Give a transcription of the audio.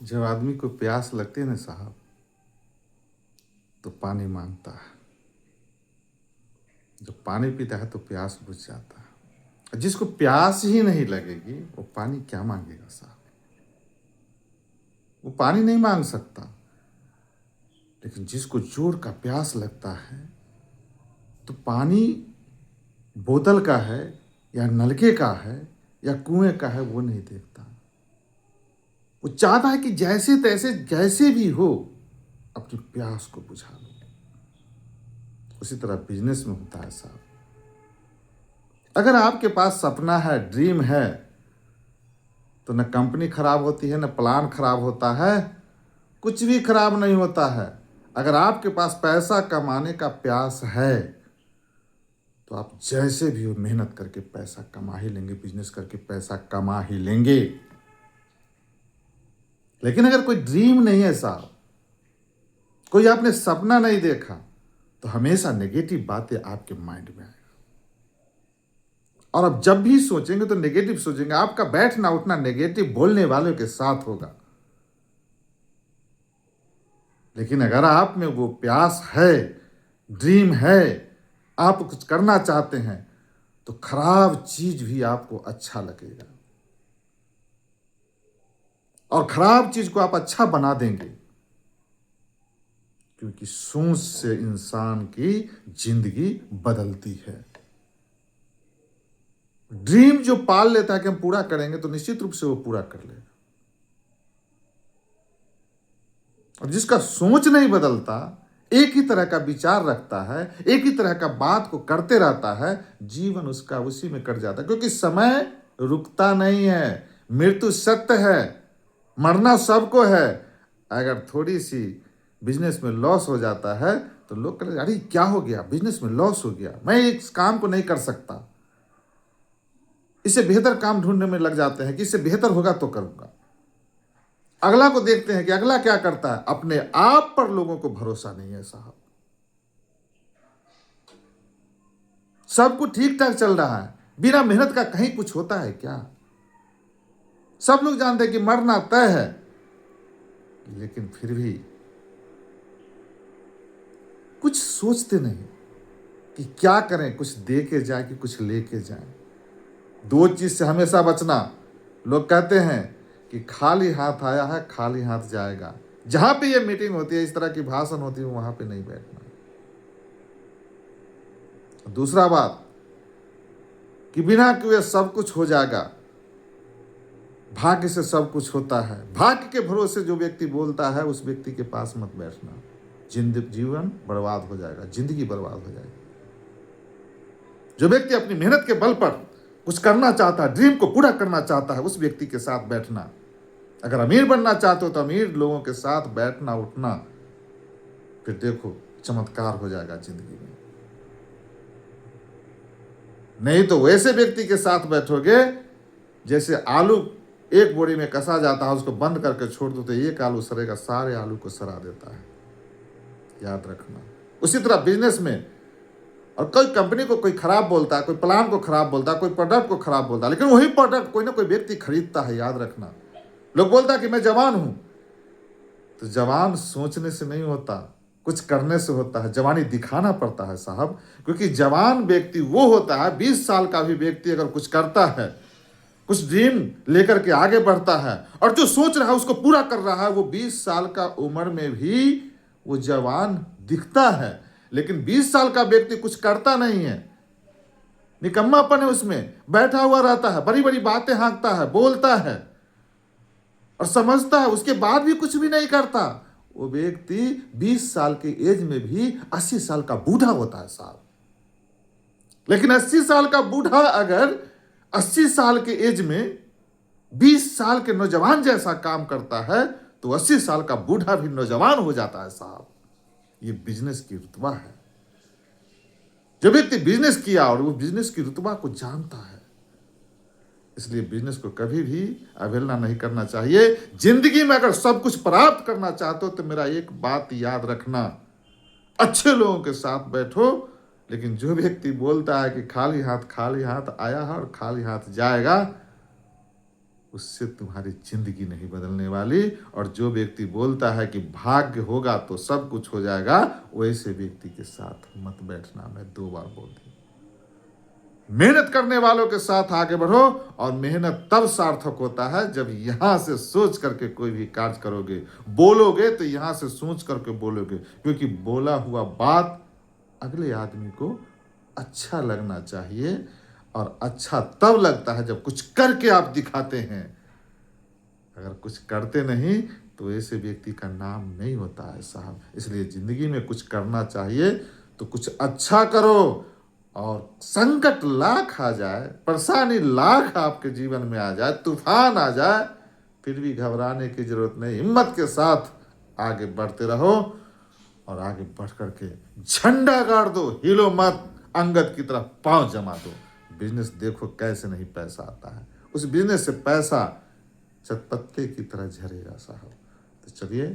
जब आदमी को प्यास लगती है ना साहब, तो पानी मांगता है। जब पानी पीता है तो प्यास बुझ जाता है। जिसको प्यास ही नहीं लगेगी वो पानी क्या मांगेगा साहब? वो पानी नहीं मांग सकता। लेकिन जिसको जोर का प्यास लगता है तो पानी बोतल का है या नलके का है या कुएं का है वो नहीं देखता। वो चाहता है कि जैसे तैसे जैसे भी हो अपनी प्यास को बुझा लो। उसी तरह बिजनेस में होता है साहब। अगर आपके पास सपना है, ड्रीम है, तो न कंपनी खराब होती है, न प्लान खराब होता है, कुछ भी खराब नहीं होता है। अगर आपके पास पैसा कमाने का प्यास है तो आप जैसे भी हो मेहनत करके पैसा कमा ही लेंगे, बिजनेस करके पैसा कमा ही लेंगे। लेकिन अगर कोई ड्रीम नहीं है साहब, कोई आपने सपना नहीं देखा, तो हमेशा नेगेटिव बातें आपके माइंड में आएगा। और अब जब भी सोचेंगे तो नेगेटिव सोचेंगे। आपका बैठना उठना नेगेटिव बोलने वालों के साथ होगा। लेकिन अगर आप में वो प्यास है, ड्रीम है, आप कुछ करना चाहते हैं, तो खराब चीज भी आपको अच्छा लगेगा और खराब चीज को आप अच्छा बना देंगे। क्योंकि सोच से इंसान की जिंदगी बदलती है। ड्रीम जो पाल लेता है कि हम पूरा करेंगे, तो निश्चित रूप से वो पूरा कर लेगा। और जिसका सोच नहीं बदलता, एक ही तरह का विचार रखता है, एक ही तरह का बात को करते रहता है, जीवन उसका उसी में कट जाता है। क्योंकि समय रुकता नहीं है, मृत्यु सत्य है, मरना सबको है। अगर थोड़ी सी बिजनेस में लॉस हो जाता है तो लोग कहते अरे क्या हो गया, बिजनेस में लॉस हो गया, मैं इस काम को नहीं कर सकता, इससे बेहतर काम ढूंढने में लग जाते हैं कि इससे बेहतर होगा तो करूंगा। अगला को देखते हैं कि अगला क्या करता है। अपने आप पर लोगों को भरोसा नहीं है साहब। सब कुछ ठीक ठाक चल रहा है, बिना मेहनत का कहीं कुछ होता है क्या? सब लोग जानते हैं कि मरना तय है, लेकिन फिर भी कुछ सोचते नहीं कि क्या करें, कुछ दे के जाए कि कुछ लेके जाए। दो चीज से हमेशा बचना। लोग कहते हैं कि खाली हाथ आया है, खाली हाथ जाएगा। जहां पे ये मीटिंग होती है, इस तरह की भाषण होती है, वहां पे नहीं बैठना। दूसरा बात कि बिना किए सब कुछ हो जाएगा, भाग्य से सब कुछ होता है। भाग्य के भरोसे जो व्यक्ति बोलता है, उस व्यक्ति के पास मत बैठना। जीवन बर्बाद हो जाएगा, जिंदगी बर्बाद हो जाएगी। जो व्यक्ति अपनी मेहनत के बल पर कुछ करना चाहता है, ड्रीम को पूरा करना चाहता है, उस व्यक्ति के साथ बैठना। अगर अमीर बनना चाहते हो तो अमीर लोगों के साथ बैठना उठना, फिर देखो चमत्कार हो जाएगा जिंदगी में। नहीं तो वैसे व्यक्ति के साथ बैठोगे जैसे आलू एक बोरी में कसा जाता है, उसको बंद करके छोड़ दो तो एक आलू सड़ेगा, सारे आलू को सड़ा देता है। याद रखना। उसी तरह बिजनेस में, और कोई कंपनी को कोई खराब बोलता है, कोई प्लान को खराब बोलता है, कोई प्रोडक्ट को खराब बोलता है, लेकिन वही प्रोडक्ट कोई ना कोई व्यक्ति खरीदता है। याद रखना। लोग बोलता है कि मैं जवान हूं, तो जवान सोचने से नहीं होता, कुछ करने से होता है। जवानी दिखाना पड़ता है साहब। क्योंकि जवान व्यक्ति वो होता है, 20 साल का भी व्यक्ति अगर कुछ करता है, कुछ ड्रीम लेकर के आगे बढ़ता है और जो सोच रहा है उसको पूरा कर रहा है, वो 20 साल का उम्र में भी वो जवान दिखता है। लेकिन 20 साल का व्यक्ति कुछ करता नहीं है, निकम्मापन है उसमें, बैठा हुआ रहता है, बड़ी बड़ी बातें हाँकता है, बोलता है और समझता है, उसके बाद भी कुछ भी नहीं करता, वो व्यक्ति 20 साल के एज में भी 80 साल का बूढ़ा होता है साहब। लेकिन 80 साल का बूढ़ा अगर 80 साल के एज में 20 साल के नौजवान जैसा काम करता है, तो 80 साल का बूढ़ा भी नौजवान हो जाता है साहब। ये बिजनेस की रुतबा है। जो व्यक्ति बिजनेस किया और वो बिजनेस की रुतबा को जानता है, इसलिए बिजनेस को कभी भी अवहेलना नहीं करना चाहिए। जिंदगी में अगर सब कुछ प्राप्त करना चाहते हो तो मेरा एक बात याद रखना, अच्छे लोगों के साथ बैठो। लेकिन जो व्यक्ति बोलता है कि खाली हाथ आया है और खाली हाथ जाएगा, उससे तुम्हारी जिंदगी नहीं बदलने वाली। और जो व्यक्ति बोलता है कि भाग्य होगा तो सब कुछ हो जाएगा, वैसे व्यक्ति के साथ मत बैठना। मैं 2 बार बोल दी। मेहनत करने वालों के साथ आगे बढ़ो, और मेहनत तब सार्थक होता है जब यहां से सोच करके कोई भी कार्य करोगे। बोलोगे तो यहां से सोच करके बोलोगे, क्योंकि बोला हुआ बात अगले आदमी को अच्छा लगना चाहिए। और अच्छा तब लगता है जब कुछ करके आप दिखाते हैं। अगर कुछ करते नहीं तो ऐसे व्यक्ति का नाम नहीं होता है साहब। इसलिए जिंदगी में कुछ करना चाहिए तो कुछ अच्छा करो। और संकट लाख आ जाए, परेशानी लाख आपके जीवन में आ जाए, तूफान आ जाए, फिर भी घबराने की जरूरत नहीं। हिम्मत के साथ आगे बढ़ते रहो, और आगे बढ़ करके झंडा गाड़ दो, हिलो मत। अंगद की तरह पांव जमा दो। बिजनेस देखो कैसे नहीं पैसा आता है, उस बिजनेस से पैसा चटपत्ते की तरह झरेगा साहब। तो चलिए